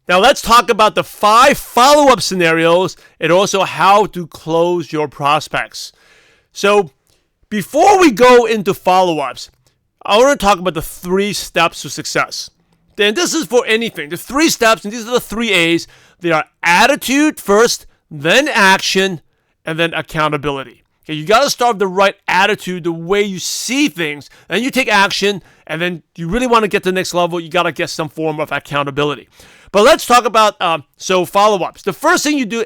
Now let's talk about the 5 follow-up scenarios and also how to close your prospects. So before we go into follow-ups, I want to talk about the 3 steps to success. And this is for anything. The 3 steps, and these are the 3 A's. They are attitude first, then action, and then accountability. Okay, you got to start with the right attitude, the way you see things, and you take action, and then you really want to get to the next level, you got to get some form of accountability. But let's talk about follow-ups. The first thing you do,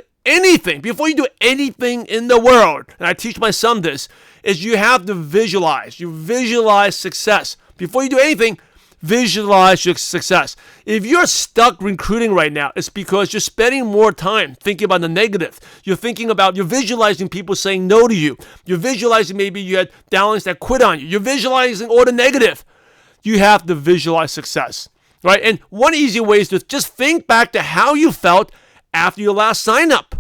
before you do anything in the world, and I teach my son this, is you have to visualize. You visualize success. Before you do anything, visualize your success. If you're stuck recruiting right now, it's because you're spending more time thinking about the negative. You're visualizing people saying no to you. You're visualizing maybe you had downlines that quit on you. You're visualizing all the negative. You have to visualize success, right? And one easy way is to just think back to how you felt after your last sign up.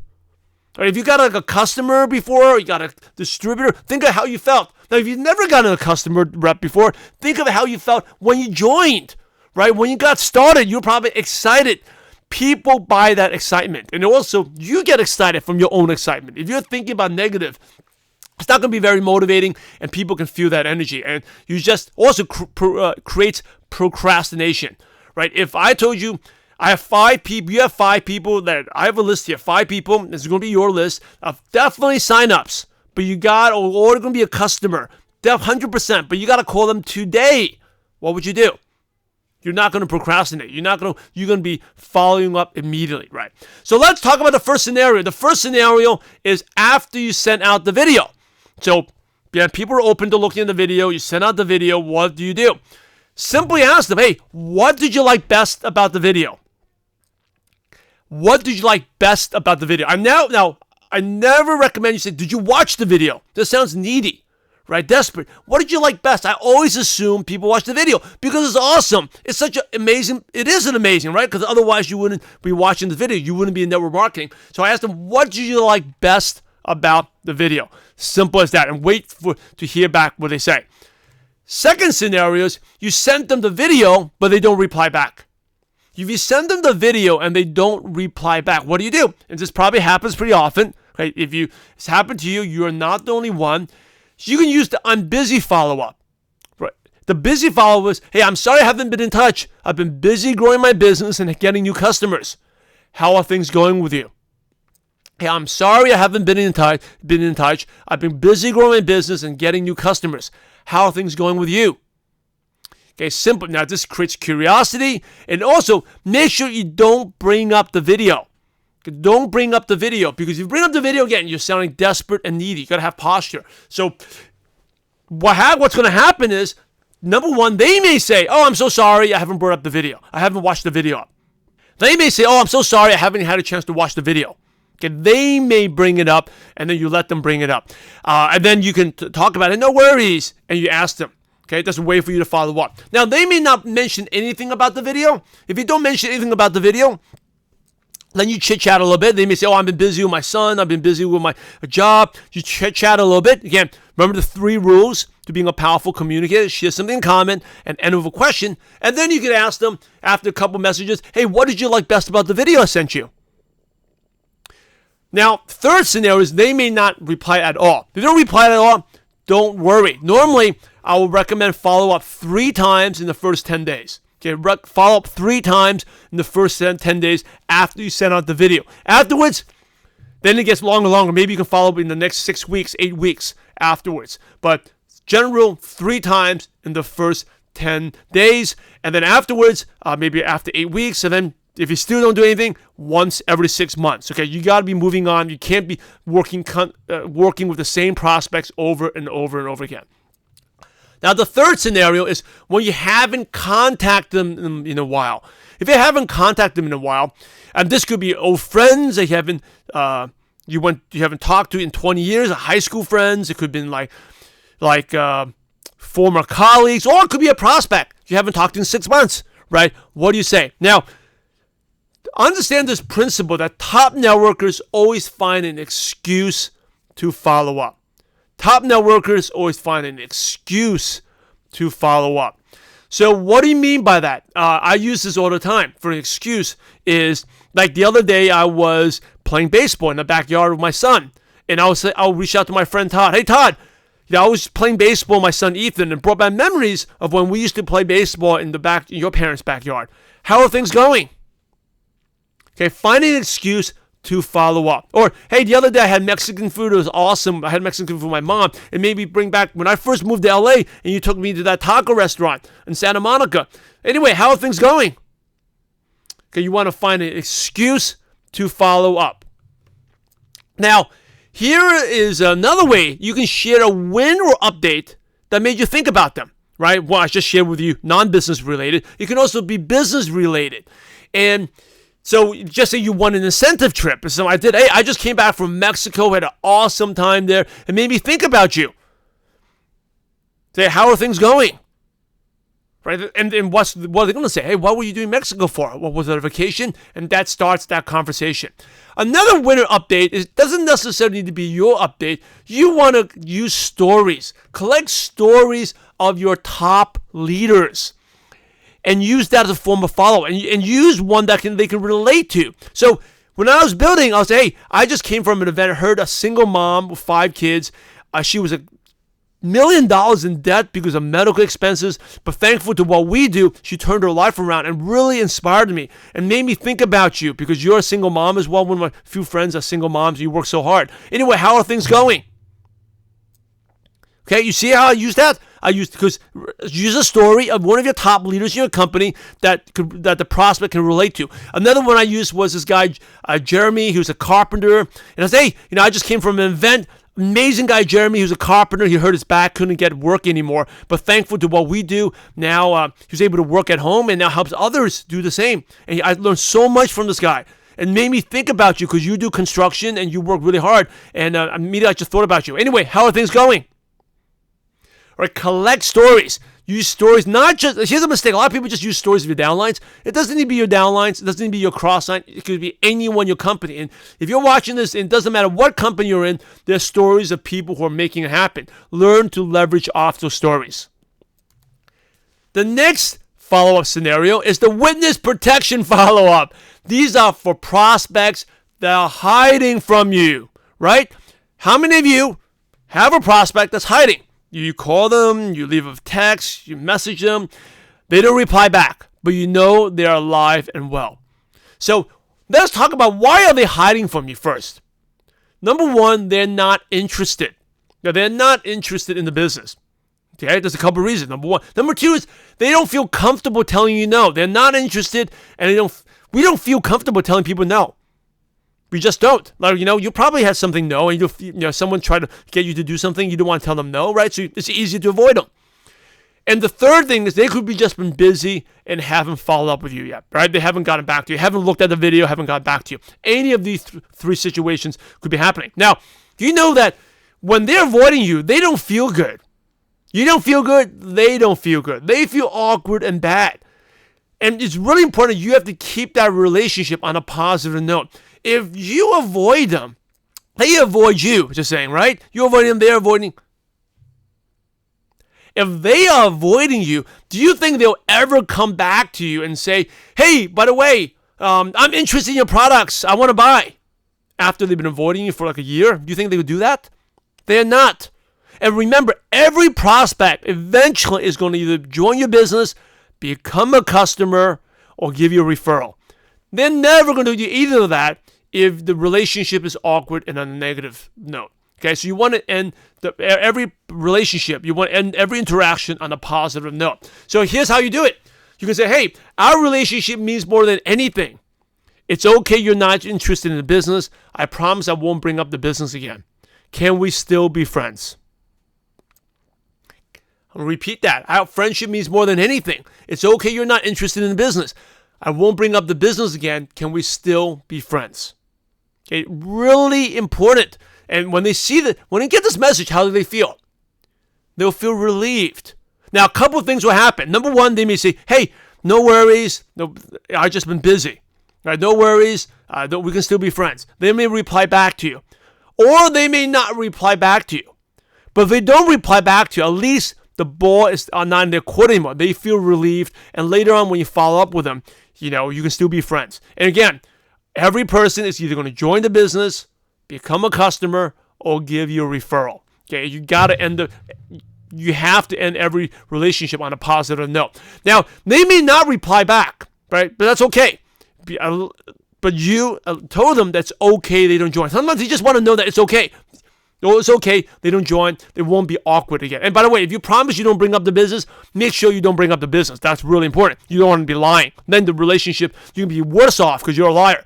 Right? If you got a customer before, or you got a distributor, think of how you felt. Now, if you've never gotten a customer rep before, think of how you felt when you joined, right? When you got started, you were probably excited. People buy that excitement. And also, you get excited from your own excitement. If you're thinking about negative, it's not going to be very motivating, and people can feel that energy. And you just also creates procrastination, right? If I told you, I have 5 people, you have 5 people that I have a list here, 5 people, this is going to be your list of definitely signups, but you got, or they're going to be a customer, 100%, but you got to call them today. What would you do? You're not going to procrastinate. You're going to be following up immediately, right? So let's talk about the first scenario. The first scenario is after you send out the video. So yeah, people are open to looking at the video. You send out the video. What do? Simply ask them, hey, what did you like best about the video? What did you like best about the video? Now, I never recommend you say, did you watch the video? This sounds needy, right? Desperate. What did you like best? I always assume people watch the video because it's awesome. It's such an amazing, right? Because otherwise you wouldn't be watching the video. You wouldn't be in network marketing. So I asked them, what did you like best about the video? Simple as that. And wait to hear back what they say. Second scenario is you send them the video, but they don't reply back. If you send them the video and they don't reply back, what do? And this probably happens pretty often, right? If it's happened to you, you are not the only one. So you can use the I'm busy follow-up. Right? The busy follow-up is, hey, I'm sorry I haven't been in touch. I've been busy growing my business and getting new customers. How are things going with you? Hey, I'm sorry I haven't been in touch. I've been busy growing my business and getting new customers. How are things going with you? Okay, simple. Now, this creates curiosity. And also, make sure you don't bring up the video. Don't bring up the video, because if you bring up the video again, you're sounding desperate and needy. You got to have posture. So what's going to happen is, number one, they may say, oh, I'm so sorry, I haven't brought up the video. I haven't watched the video up. They may say, oh, I'm so sorry, I haven't had a chance to watch the video. Okay, they may bring it up, and then you let them bring it up. And then you can talk about it, no worries, and you ask them. Okay, that's a way for you to follow up. Now, they may not mention anything about the video. If you don't mention anything about the video, then you chit-chat a little bit. They may say, oh, I've been busy with my son. I've been busy with my job. You chit-chat a little bit. Again, remember the 3 rules to being a powerful communicator. Share something in common and end with a question. And then you can ask them after a couple messages, hey, what did you like best about the video I sent you? Now, third scenario is they may not reply at all. If they don't reply at all, don't worry. Normally, I will recommend follow up 3 times in the first 10 days. Okay, follow up 3 times in the first 10 days after you send out the video. Afterwards, then it gets longer and longer. Maybe you can follow up in the next 6 weeks, 8 weeks afterwards. But general rule, 3 times in the first 10 days. And then afterwards, maybe after 8 weeks. And then if you still don't do anything, once every 6 months. Okay, you got to be moving on. You can't be working with the same prospects over and over and over again. Now, the third scenario is when you haven't contacted them in a while. If you haven't contacted them in a while, and this could be old friends that you haven't talked to in 20 years, high school friends. It could have been like former colleagues, or it could be a prospect you haven't talked to in 6 months, right? What do you say? Now, understand this principle that top networkers always find an excuse to follow up. Top networkers always find an excuse to follow up. So what do you mean by that? I use this all the time for an excuse. Is like the other day I was playing baseball in the backyard with my son, and I'll reach out to my friend Todd. Hey Todd, I was playing baseball with my son Ethan, and brought back memories of when we used to play baseball in your parents' backyard. How are things going? Okay, finding an excuse to follow up. Or, hey, the other day I had Mexican food. It was awesome. I had Mexican food with my mom. And maybe bring back when I first moved to L.A. and you took me to that taco restaurant in Santa Monica. Anyway, how are things going? Okay, you want to find an excuse to follow up. Now, here is another way you can share a win or update that made you think about them, right? Well, I just shared with you non-business related. It can also be business related. And so just say you won an incentive trip. So I just came back from Mexico, had an awesome time there. It made me think about you. Say, how are things going? Right? And what are they going to say? Hey, what were you doing in Mexico for? What was it, a vacation? And that starts that conversation. Another winner update doesn't necessarily need to be your update. You want to use stories. Collect stories of your top leaders. And use that as a form of follow-up. And use one that they can relate to. So when I was building, I'll say, hey, I just came from an event. I heard a single mom with 5 kids. She was $1 million in debt because of medical expenses. But thankful to what we do, she turned her life around and really inspired me and made me think about you because you're a single mom as well. One of my few friends are single moms. You work so hard. Anyway, how are things going? Okay, you see how I use that? Use a story of one of your top leaders in your company that the prospect can relate to. Another one I used was this guy, Jeremy, who's a carpenter. And I say, hey, I just came from an event. Amazing guy, Jeremy, who's a carpenter. He hurt his back, couldn't get work anymore. But thankful to what we do, now he was able to work at home and now helps others do the same. And I learned so much from this guy. And made me think about you because you do construction and you work really hard. And immediately I just thought about you. Anyway, how are things going? All right, collect stories. Use stories, not just, here's a mistake. A lot of people just use stories of your downlines. It doesn't need to be your downlines. It doesn't need to be your cross line. It could be anyone in your company. And if you're watching this, it doesn't matter what company you're in, there's stories of people who are making it happen. Learn to leverage off those stories. The next follow-up scenario is the witness protection follow-up. These are for prospects that are hiding from you, right? How many of you have a prospect that's hiding? You call them, you leave a text, you message them. They don't reply back, but you know they're alive and well. So let's talk about why are they hiding from you first. Number one, they're not interested. Now, they're not interested in the business. Okay, there's a couple of reasons. Number one. Number two is they don't feel comfortable telling you no. They're not interested, and we don't feel comfortable telling people no. We just don't. Like, you probably had something no, and someone tried to get you to do something, you don't want to tell them no, right? So it's easy to avoid them. And the third thing is they could be just been busy and haven't followed up with you yet, right? They haven't gotten back to you, haven't looked at the video, haven't gotten back to you. Any of these three situations could be happening. Now, you know that when they're avoiding you, they don't feel good. You don't feel good, they don't feel good. They feel awkward and bad. And it's really important you have to keep that relationship on a positive note. If you avoid them, they avoid you, just saying, right? You avoid them, they're avoiding. If they are avoiding you, do you think they'll ever come back to you and say, hey, by the way, I'm interested in your products, I want to buy? After they've been avoiding you for like a year, do you think they would do that? They're not. And remember, every prospect eventually is going to either join your business, become a customer, or give you a referral. They're never going to do either of that if the relationship is awkward and on a negative note. Okay, so you want to end every relationship, you want to end every interaction on a positive note. So here's how you do it. You can say, hey, our relationship means more than anything. It's okay you're not interested in the business. I promise I won't bring up the business again. Can we still be friends? I'll repeat that. Our friendship means more than anything. It's okay you're not interested in the business. I won't bring up the business again. Can we still be friends? Okay, really important. And when they get this message, how do they feel? They'll feel relieved. Now, a couple of things will happen. Number one, they may say, hey, no worries. No, I've just been busy. All right, no worries. We can still be friends. They may reply back to you. Or they may not reply back to you. But if they don't reply back to you, at least the ball is not in their court anymore. They feel relieved, and later on when you follow up with them, you can still be friends. And again, every person is either going to join the business, become a customer, or give you a referral. Okay, you have to end every relationship on a positive note. Now, they may not reply back, right? But that's okay. But you told them that's okay, they don't join. Sometimes they just want to know that it's okay. No, it's okay, they don't join. They won't be awkward again. And by the way, if you promise you don't bring up the business, make sure you don't bring up the business. That's really important. You don't want to be lying. Then the relationship, you can be worse off because you're a liar.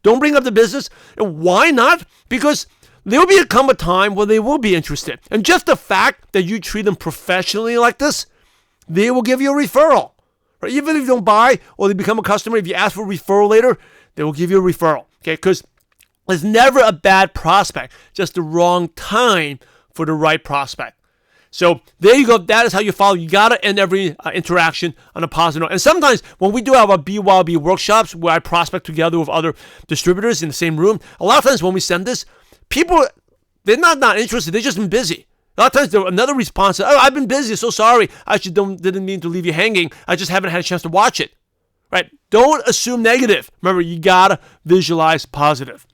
Don't bring up the business. And why not? Because there will come a time where they will be interested. And just the fact that you treat them professionally like this, they will give you a referral. Right? Even if you don't buy or they become a customer, if you ask for a referral later, they will give you a referral. Okay, because it's never a bad prospect, just the wrong time for the right prospect. So there you go. That is how you follow. You got to end every interaction on a positive note. And sometimes when we do have our BYOB workshops where I prospect together with other distributors in the same room, a lot of times when we send this, people, they're not interested. They've just been busy. A lot of times another response is, I've been busy. So sorry. I didn't mean to leave you hanging. I just haven't had a chance to watch it. Right? Don't assume negative. Remember, you got to visualize positive.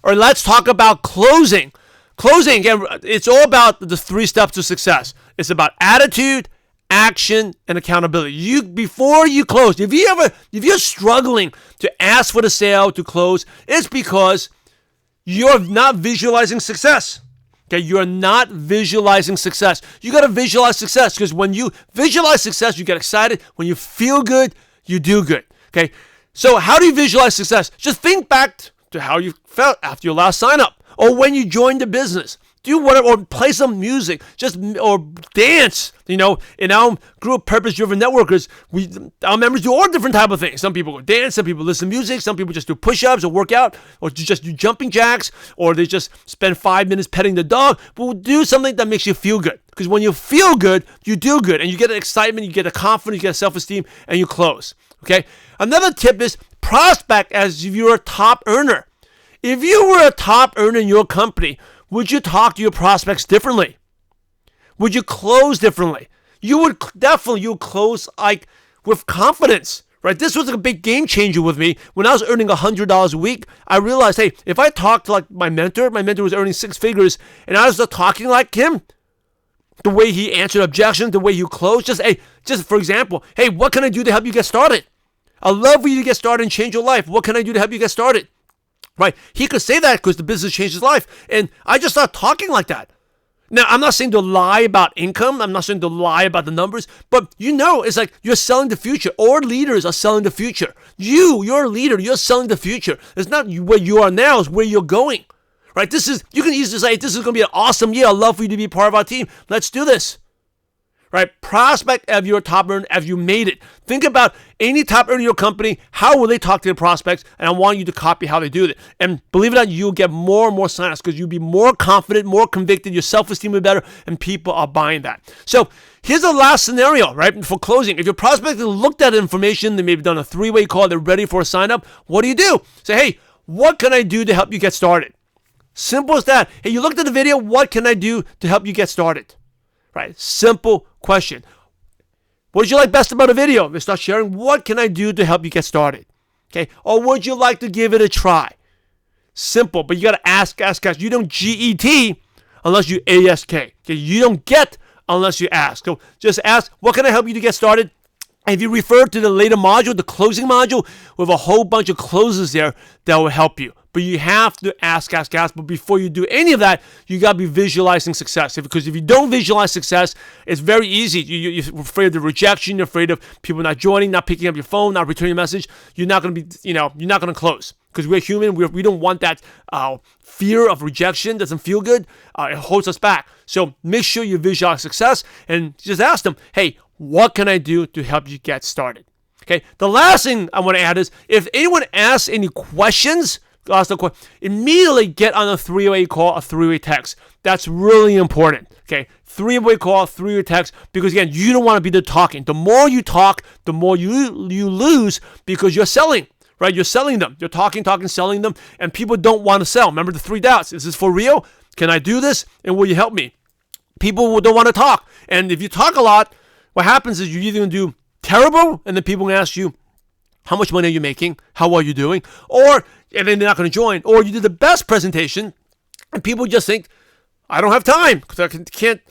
All right, let's talk about closing. Closing, again, it's all about the 3 steps to success. It's about attitude, action, and accountability. Before you close, if you're struggling to ask for the sale to close, it's because you're not visualizing success. Okay, you're not visualizing success. You got to visualize success because when you visualize success, you get excited. When you feel good, you do good. Okay, so how do you visualize success? Just think back to how you felt after your last sign up or when you joined the business. Do whatever, or play some music, or dance. In our group, purpose-driven networkers, our members do all different type of things. Some people go dance, some people listen to music, some people just do push-ups or work out, or just do jumping jacks, or they just spend 5 minutes petting the dog. But we'll do something that makes you feel good. Because when you feel good, you do good, and you get an excitement, you get a confidence, you get a self-esteem, and you close. Okay. Another tip is prospect as if you're a top earner. If you were a top earner in your company, would you talk to your prospects differently? Would you close differently? You would close with confidence, right? This was a big game changer with me. When I was earning $100 a week, I realized, hey, if I talked like my mentor was earning 6 figures, and I was talking like him, the way he answered objections, the way you closed, just for example, hey, what can I do to help you get started? I'd love for you to get started and change your life. What can I do to help you get started? Right? He could say that because the business changed his life. And I just started talking like that. Now, I'm not saying to lie about income. I'm not saying to lie about the numbers. But it's like you're selling the future. All leaders are selling the future. You're a leader. You're selling the future. It's not where you are now. It's where you're going. Right? You can easily say, this is going to be an awesome year. I'd love for you to be part of our team. Let's do this. Right? Prospect of your top earner as you made it. Think about any top earner in your company. How will they talk to their prospects? And I want you to copy how they do it. And believe it or not, you'll get more and more signups because you'll be more confident, more convicted. Your self-esteem will be better, and people are buying that. So here's the last scenario, right? For closing, if your prospect has looked at information, they may have done a 3-way call, they're ready for a sign up. What do? Say, hey, what can I do to help you get started? Simple as that. Hey, you looked at the video. What can I do to help you get started? Right? Simple question. What did you like best about a video? They start sharing. What can I do to help you get started? Okay. Or would you like to give it a try? Simple, but you got to ask. You don't GET unless you ASK. Okay. You don't get unless you ask. So just ask, what can I help you to get started? And if you refer to the later module, the closing module, with a whole bunch of closes there that will help you. But you have to ask. But before you do any of that, you got to be visualizing success. Because if you don't visualize success, it's very easy. You're afraid of the rejection. You're afraid of people not joining, not picking up your phone, not returning a message. You're not going to be, you're not going to close. Because we're human. We don't want that fear of rejection. Doesn't feel good. It holds us back. So make sure you visualize success and just ask them, hey, what can I do to help you get started? Okay. The last thing I want to add is if anyone asks any questions, ask the question, immediately get on a 3-way call, a 3-way text. That's really important. Okay. 3-way call, 3-way text, because again, you don't want to be the talking. The more you talk, the more you lose because you're selling. Right? You're selling them. You're talking, selling them, and people don't want to sell. Remember the 3 doubts. Is this for real? Can I do this? And will you help me? People don't want to talk. And if you talk a lot, what happens is you're either going to do terrible, and then people will ask you, how much money are you making? How are you doing? And then they're not going to join. Or you did the best presentation, and people just think, I don't have time because I can't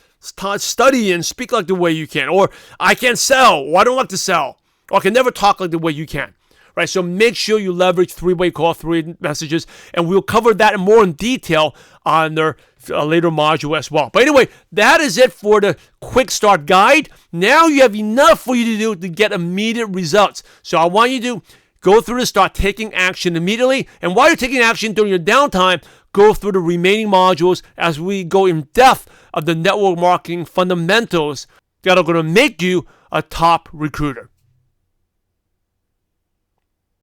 study and speak like the way you can. Or I can't sell, or I don't like to sell. Or I can never talk like the way you can. Right? So make sure you leverage three-way call, three messages, and we'll cover that more in detail on their later module as well. But anyway, that is it for the quick start guide. Now you have enough for you to do to get immediate results. So I want you to go through this, start taking action immediately. And while you're taking action during your downtime, go through the remaining modules as we go in depth of the network marketing fundamentals that are going to make you a top recruiter.